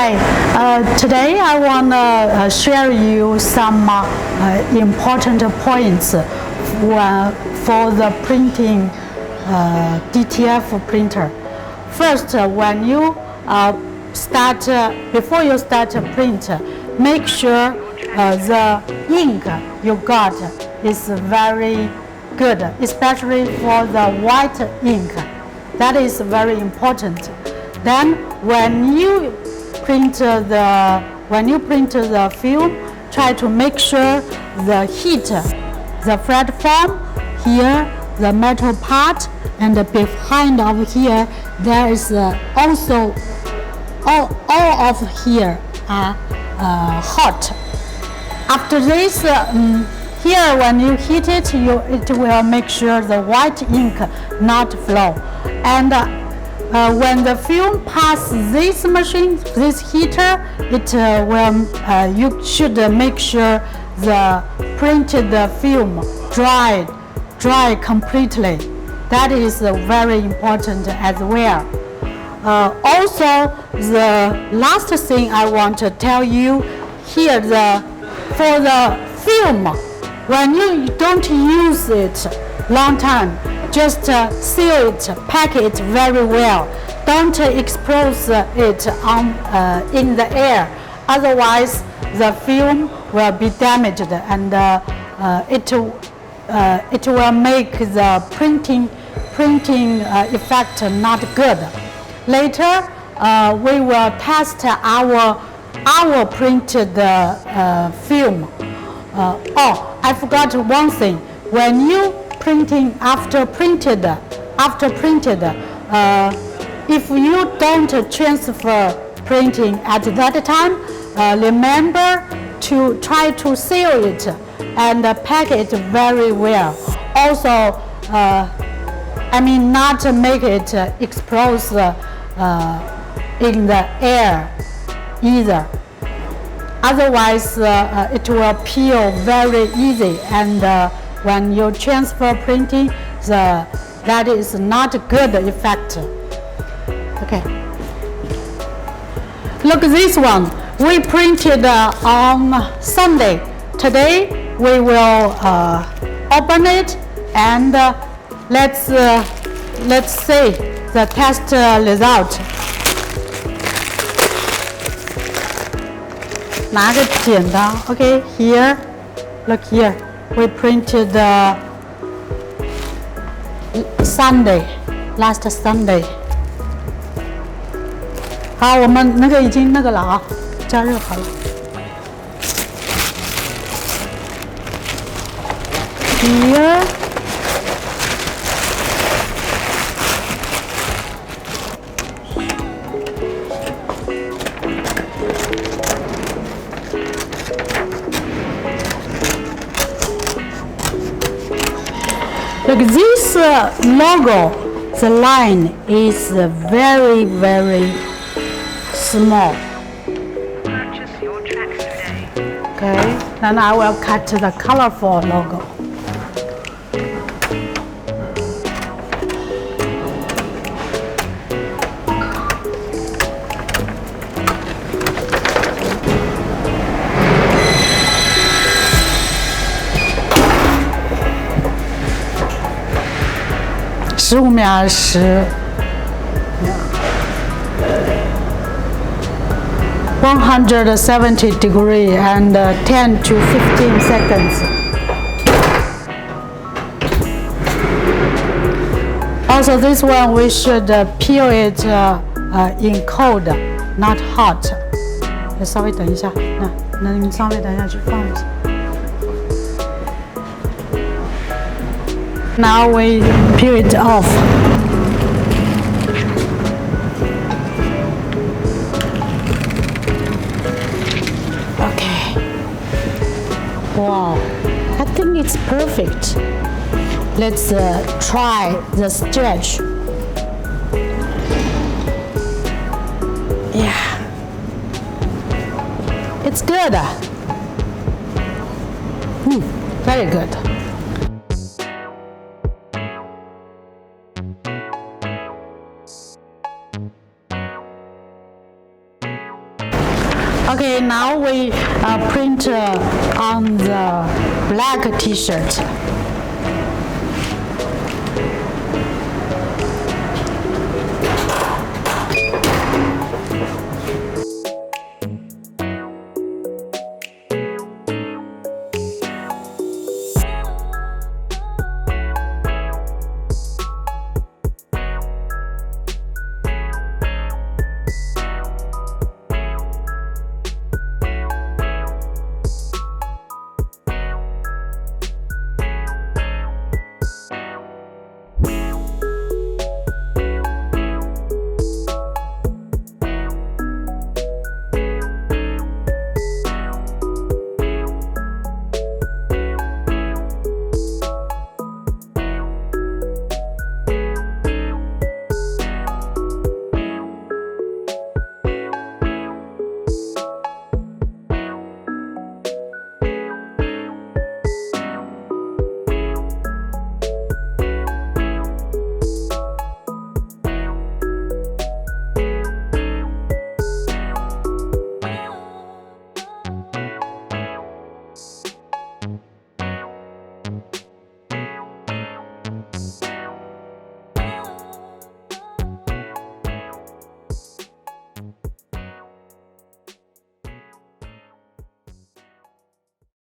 Hi, today I want to share you some important points for the printing DTF printer. First, when you before you start to print, make sure the ink you got is very good, especially for the white ink. That is very important. Then when you print the film, try to make sure the heat, the platform here, the metal part, and behind of here, there is also all of here are hot. After this, here when you heat it, it will make sure the white ink not flow. And when the film passes this machine, this heater, you should make sure the printed film dry completely. That is very important as well. Also, the last thing I want to tell you here, for the film, when you don't use it long time, just seal it, pack it very well. Don't expose it in the air, otherwise the film will be damaged and it will make the printing effect not good. Later, we will test our printed film. I forgot one thing. When you after printed, if you don't transfer printing at that time, remember to try to seal it and pack it very well. Also, not make it expose in the air either. Otherwise, it will peel very easy, and when you transfer printing, that is not a good effect. Okay. Look at this one. We printed on Sunday. Today we will open it and let's see the test result. 拿个剪刀 Okay, here, look here. We printed last Sunday. 好，我们那个已经那个了啊，加热好了。Here. Look, this logo, the line is very, very small. Purchase your tracks today. Okay, then I will cut the colorful logo. $15秒20 170 degrees and 10 to 15 seconds. Also, this one we should peel it in cold, not hot. 稍微等一下，那你稍微等一下去放一下。Now we peel it off. Okay. Wow, I think it's perfect. Let's try the stretch. Yeah, it's good. Very good. Okay, now we print on the black t-shirt.